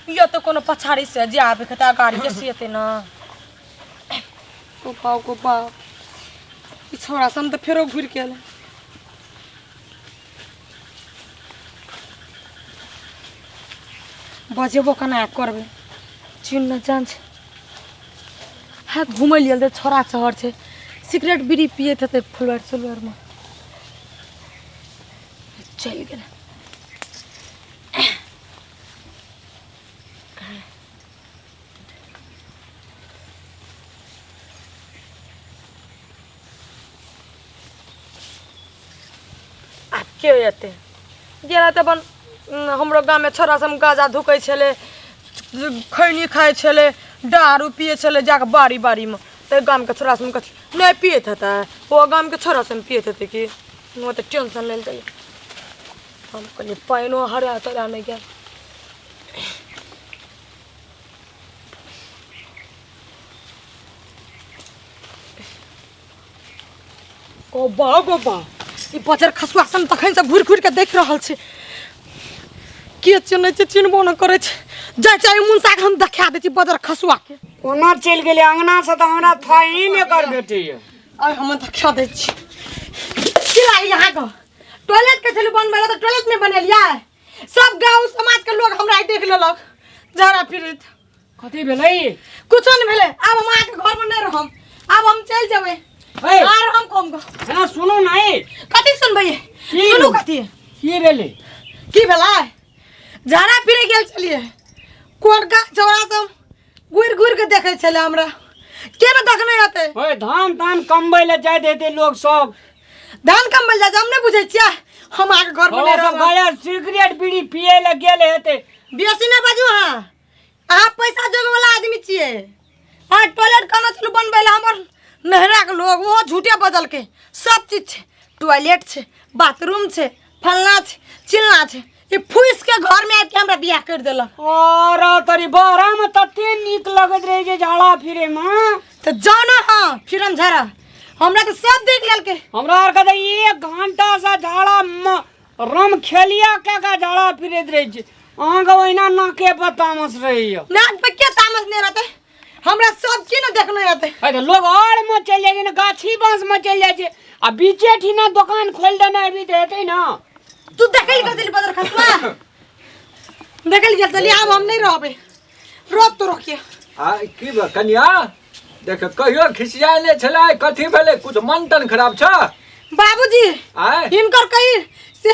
ये तो कोनो पछाड़ी से जाबे खता गाड़ी के सियते ना को पाओ ई छोरा सम तो फेरो घुर के आले बजेबो कना करबे चिन्ह जान छे हा घुमै लेल दे छोरा शहर छे सिगरेट बीड़ी पिए थे फुलवार में चल गए के होते गेला त बन हमरो गांव में छोरा सब गाजा धुकै छले खैनी खाए छले दारू पिए छले जाके बाड़ी में ते गांव के छोरा सब कथि नहीं पिए था वो गांव के छोरा सब पिए थे कि वो तो टेंशन ले चले हम कहलिए पाइनो हरा तरा नहीं गया ओ बा ई बजर खसुआ सन तखन से घुर के देख रहल छे के चिन्ह छे चिन्हबो न करे छे जाय चाहे मुंसा के हम देखा देती बजर खसुआ के ओना चल गेले अंगना से त हमरा थाई में कर बेटे आय हम देखा दे छी चिल्ला यहां का टॉयलेट के चलू बनबे त टॉयलेट में बने लिया सब गांव समाज के लोग हमरा देख लेलक जरा फिरत कथि भेलै कुछ नहीं भेले अब हम आ के घर में नहीं रहम अब हम चल जेबे आर हम कम गो ना सुनो नहीं कथि सुनबे सुनु कथि की भेलै की भेला जरा फिरे गेल चलिए कोन का चौरा सब गुर के देखे छले हमरा के न देखने आते ओए धान कमबै ले जाय देते लोग सब धान कमबै ले हम नहीं बुझै छियै हम आके घर में सब गया सिगरेट बीड़ी पिए ले गेले हेते बेसी नहीं बाजू हां आप पैसा जोगे वाला आदमी छियै हां टॉयलेट कना चलू बनबै ले हमर नहरा के लोग वो झूठे बदल के सब चीज छे टॉयलेट छे बाथरूम छे फलना छे चिलना छे ये फुइस के घर में आके हमरा बियाह कर देला और तरी बहरा में तते नीक लगत रहे जे झाड़ा फिरे में तो जाना हां फिरन झरा हमरा तो सब देख लेल के हमरा आर के 1 घंटा से झाड़ा रम खेलिया के का झाड़ा फिरत रहे छे आंग ओइना नाके पर तामस रहियो नाक पे के तामस नहीं रहते हमरा सब की न देखने रहते अरे लोग और में चल जाए ना गाछी बांस में चल जाए आ बीचे ठीना दुकान खोल देना अभी देते ना तू देखल कर दिल बदर खसवा देखल के चली अब हम नहीं रहबे रोक तो रोकिए आ की बा कन्या देख कहियो खिसियाले छला कथि भेले कुछ मन तन खराब छ बाबूजी आय इनकर कही से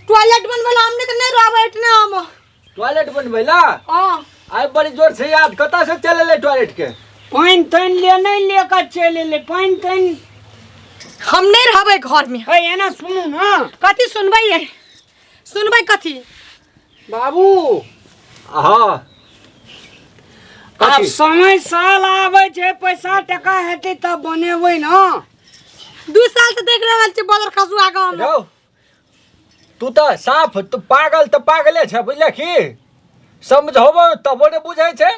टॉयलेट बनवेला हमने तो नहीं रहबे इतना हम टॉयलेट बनवेला हां आय बड़ी जोर से याद कता से चलेले टॉयलेट के पानी तन ले नहीं लेकर चले ले पानी तन हम नहीं रहबे घर में ए एना सुनु ना कथि सुनबै कथि बाबू हां अब समय साल आवे छे पैसा टका हेते तब बनेबै ना 2 साल से देख रहल छी बदर खसुआ गांव में तू तो साफ तू पागल तो पागले छ बुझले की समझोबो तब ने बुझै छे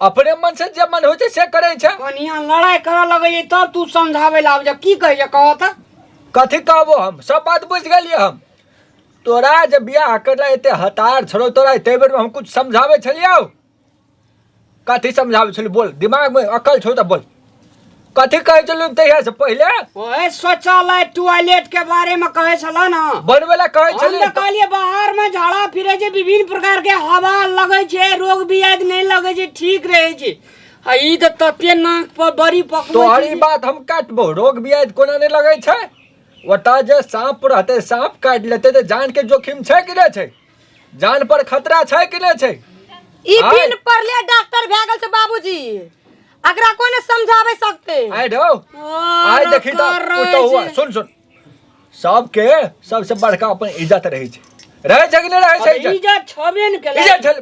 अपने मन से जे मन होय छे से करे छे कनिया लड़ाई करे लगे तब तू समझावे ला आब की कहिए कहो त कथि कहबो हम सब बात बुझ गेलिए हम तोरा जब बियाह करला एते हतार छड़ो तोरा ते बेर में हम कुछ समझावे छलियो कथि समझावे छलियो बोल दिमाग में अकल छौ त बोल कथि कहे छलियो तहिया से पहले ओए शौचालय टॉयलेट के बारे में कहे छला ना बनवेला कहे छलियो हम कहलिए बाहर में झाड़ा फिरे जे विभिन्न प्रकार के हवा लगे छे रोग बियाद नहीं लगे छे ठीक रहे छे आ ई त तते नाक पर बड़ी पकबै तोहरी बात हम काटबो रोग बियाद कोना नहीं लगे छे ओटा जे सांप रहते सांप काट लेते तो जान के जोखिम छे कि नहीं छे जान पर खतरा छे कि नहीं छे ई बिन पढ़ले डॉक्टर भए गेल छे बाबूजी अकरा कोई ने समझावे सकते आय ढो आय देखी तो हुआ सुन सबके सबसे बड़का अपन इज्जत रहे छे कि नहीं रहे छे इज्जत छबे न केले इज्जत छल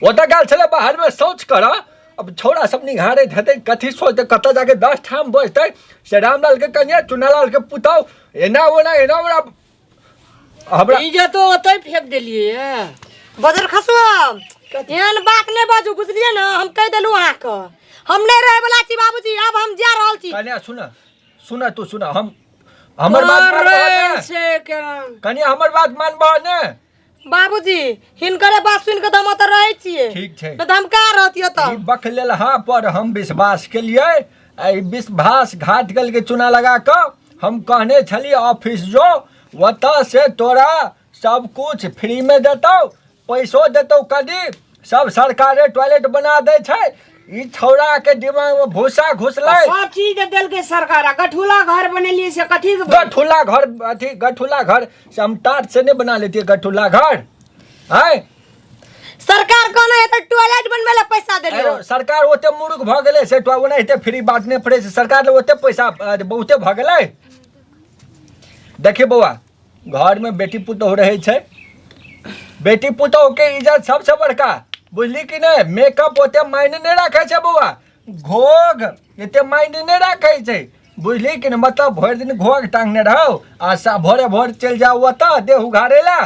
ओटा गाल छले बाहर में सोच कर अब छोड़ा सब निहारे धते कथि सोचते कत जाके 10 ठाम बजते से रामलाल के कन्या चुनालाल के पुताव एना ओना हमरा इज्जत ओतै फेंक देलिए बदर खसुआ एहन बात नहीं बाजू बुझलिए ना हम कह देलू अहाँ के हम नहीं रहे वाला छी बाबूजी अब हम जा रहल छी कन्या सुना तू सुना हम हमर बात मानबो ने से कन्या हमर बात मानबो ने बाबूजी हिनकरे बात सुन के तो हम तो रहे छिए ठीक छै तो हम का रहतियो तो ई बख लेलहा पर हम विश्वास केलिए आई विश्वास घाट गल के चूना लगा कऽ हम कहने छली ऑफिस जो ओतऽ से तोरा सब कुछ फ्री में देतौ पैसो देतौ कदी सब सरकारे टॉयलेट बना दे छै ई छौड़ा के दिमाग में भूसा घुसलै सब चीज देल के सरकार गठुला घर बनेलिए से कथी के गठुला घर अथी गठुला घर से हम टाट से नहीं बना लेती गठुला घर है सरकार कहना है तो टॉयलेट बनवे ला पैसा देलियो सरकार ओते मूर्ख भ गेलै से तो ओनाहिते फ्री बांटने पड़े छै सरकार ले ओते पैसा बहुते भ गेलै देखिए बौआ घर में बेटी पुतोह रहे छै बेटी पुतोह के इज्जत सबसे बड़का बुझली कि नहीं मेकअप ओते मायने नहीं रखे छै बौआ घोग एते मायने नहीं रखे छै बुझली कि नहीं मतलब भरि दिन घोग टांगने रहो आ भोरे भोर चल जाओ ओतऽ देह उघारे ला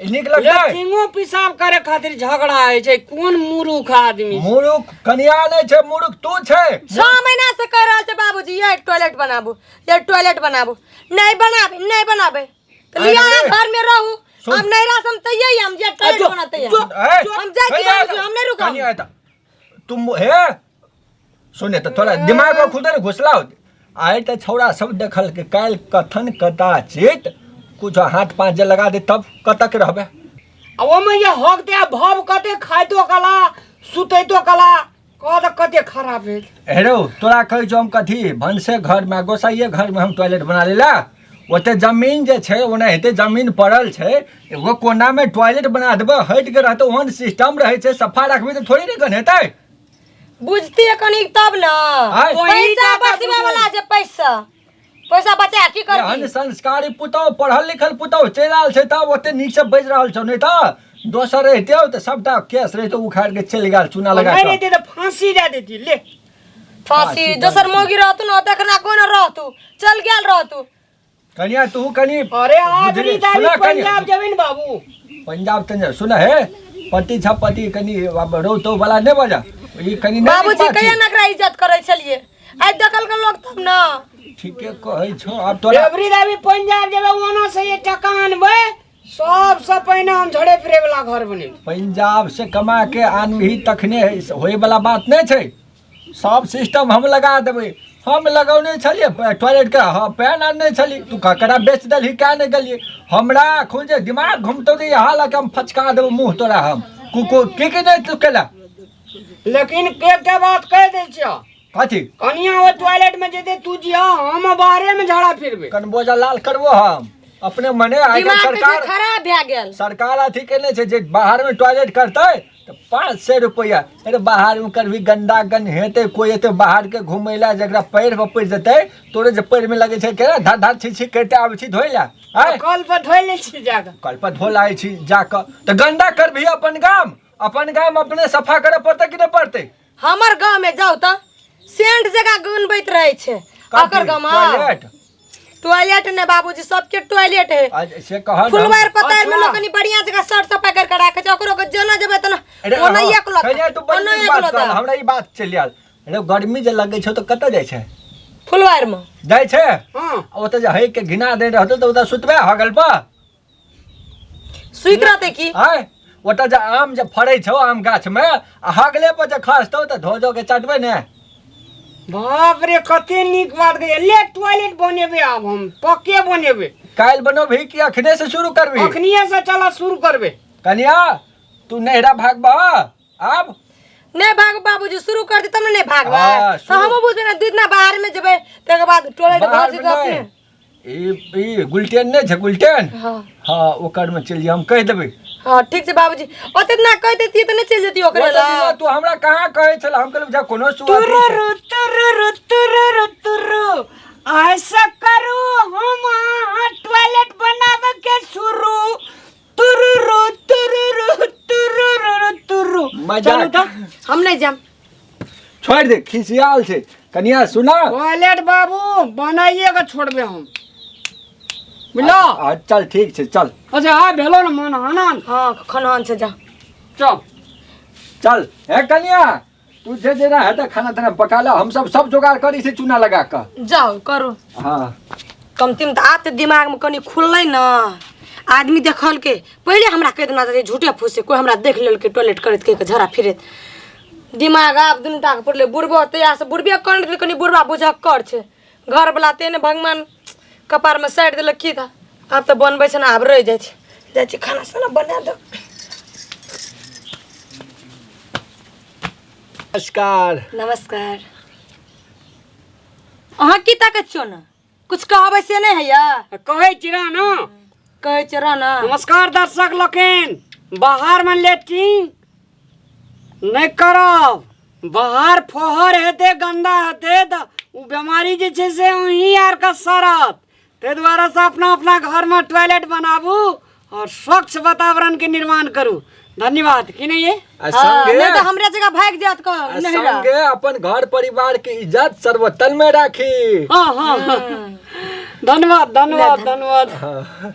नीक लगतै लेकिन पेशाब करे खातिर झगड़ा है छै कोन मूर्ख आदमी मूर्ख कनिया नहीं छै मूर्ख तू छै 6 महीना से कह रहल छै बाबूजी ये टॉयलेट बनाबू नहीं बनाबे तो लिया घर में रहू हम नहीं रह हम तैयार हम जे टॉयलेट बनाते हैं हम जाके हम नहीं रुका कनिया तुम हे सुने तो थोड़ा दिमाग में खुद ने घुसला आए तो छौड़ा सब देखल के काल कथन कदाचित कुछ हाथ पांच जे लगा दे तब कतक रहबे ओमे ये हक दे भव कते खाइतो कला सुतैतो कला कद कते खराब है हेरो तोरा कहै छौ हम कथी भनसे घर में गोसाइए घर में हम टॉयलेट बना लेला ओते जमीन जे छै ओने हेते जमीन पड़ल छै एगो कोना में टॉयलेट बना देबे हट के रहतो ओहन सिस्टम रहे छै सफा रखबे तो थोड़ी नहीं गनेतै बुझती है कनी तब ना पैसा बचबे वाला जे पैसा बचा की करबी हन संस्कारी पुतौ पढ़ल लिखल पुतौ चलि आल छै तब ओते नीक से बज रहल छौ नहीं तो दोसर रहते तो सबटा केस रहतो उखाड़ के चल गेल चूना लगा नहीं रहते तो फांसी दे देती ले फांसी दोसर मोगी रहतु न देखना कोन रहतु चल गेल रहतु कनिया तू कनी अरे आदमी दादी पंजाब जमीन बाबू पंजाब तंजा सुन हे पति छपति कनी रोतो वाला नहीं बजा ई कनी बाबूजी कहिया नकरा इज्जत करे छलिए आज दकल के लोग तब ना ठीके कहै छौ अब तोरा एवरी दादी पंजाब जेबे ओनो से ये टका आनबे सबसे पहिने हम झड़े फिरे वाला घर बने पंजाब से कमा के आनही तखने होय वाला बात नहीं छै सब सिस्टम हम लगा देबै हम लगौने छलिए टॉयलेट के पैन आनने छली तू ककरा बेच दलही क्या नहीं गलिए हमरा खुद जे दिमाग घूमतो दे हाल के हम फचका देबो मुंह तोरा हम कुको की नहीं तू केला लेकिन के बात कह दे छियो कथी कनिया वो टॉयलेट में जेते तू जिया हम बाहरे में झाड़ा फिरबे कन बोझा लाल करबो हम अपने मने आइ सरकार खराब भए गेल सरकार अथी केने छै जे बाहर में टॉयलेट करतै तो 500 रुपया अरे बाहर में करभी गंदा गन हेते कोई एते बाहर के घुमैला जकरा पैर पर पड़ जते तोरे जे पैर में लगे छै केना धर धर छी करते आबै छी धोइला कल पर धोइ ले छी जाके कल पर धोलाइ छी जाके तो गंदा करभी अपन गाम अपने सफा करे पड़ते कि नहीं पड़ते हमर गांव में जाऊ त सेंट जगह गनबैत रहे छै अकर गांव टॉयलेट ने बाबूजी सबके टॉयलेट है से कहल फुलवार पतार में लोकनी बढ़िया जगह सर सफाई कर के राखे छै ओकरो के जना जेबे त ओना एक लोग कहिया तू बड़ी बात कर हमरा ई बात चल आल अरे गर्मी जे लगे छै तो कत जाय छै फुलवार में जाय छै हां ओते जे है के घिना दे रहतो तो ओता सुतबे हगल पर सुइत रहते की हां ओता जे आम जे फड़ै छौ आम गाछ में हगले पर जे खसतो तो धो धो के चटबे ने बाप रे कते नीक बात कहे ले टॉयलेट बनेबे अब हम पक्के बनेबे काल बनो भी कि अखने से शुरू करबी अखनिए से चला शुरू करबे कन्या तू नहरा भागबा अब नहीं भाग बाबूजी शुरू कर दी तब नहीं भागबा तो हम बुझबे ना दूध ना बाहर में जेबे तकर बाद टॉयलेट घर जगह अपने ई गुलटेन नहीं छै गुलटेन हां ओकर में चल जे हम कह देबे हां ठीक छै बाबूजी ओते ना कह देती त नहीं चल जती ओकरे ला तू हमरा कहां कहे छल हम कहब जा कोनो सुआ तुरु ऐसा करू हम टॉयलेट बनावे के शुरू तुरु मजाक हम नहीं जाम छोड़ दे खिसियाल छै कनिया सुना टॉयलेट बाबू बनाइए के छोड़बे हम मिलो चल ठीक छै चल अच्छा आ भेलो न मन आनंद हां खनहन से जा चल चल हे कनिया तू जे जेना है त खाना ताना पका ला हम सब जुगाड़ करी से चूना लगा के जाओ करो हां कमतिम त आते दिमाग में कनी खुललै न आदमी देखल के पहले हमरा कह देना चाहिए झूठे फूसे कोई हमरा देख लेल के टॉयलेट करत के झरा फिरत दिमाग आप दुनू टाके पड़ले बुढ़बो तैया से बुढ़बिया कर कनी बुढ़बा बुझक कर छे घर वाला तेने भगवान कपार में साइड देलक की था अब तो बनबै छै ना आब रह जाइ छै खाना साना बना दो नमस्कार नमस्कार अहाँ की ताकत छो ना कुछ कहबै से नहीं है या कहै छिरा न कहै छै रह ना नमस्कार दर्शक लोकन बाहर में लेट्रिन नहीं करब बाहर फोहर हेते गंदा हेते त उ बीमारी जे छै से अहीं आर का सरत ते द्वारा से अपना अपना घर में टॉयलेट बनाबू और स्वच्छ वातावरण के निर्माण करू धन्यवाद कि नहीं ये नहीं तो हमरे जगह भाग जात को नहीं रहा संगे अपन घर परिवार के इज्जत सर्वोत्तम में राखी हाँ हाँ हाँ। धन्यवाद धन्यवाद धन्यवाद हाँ।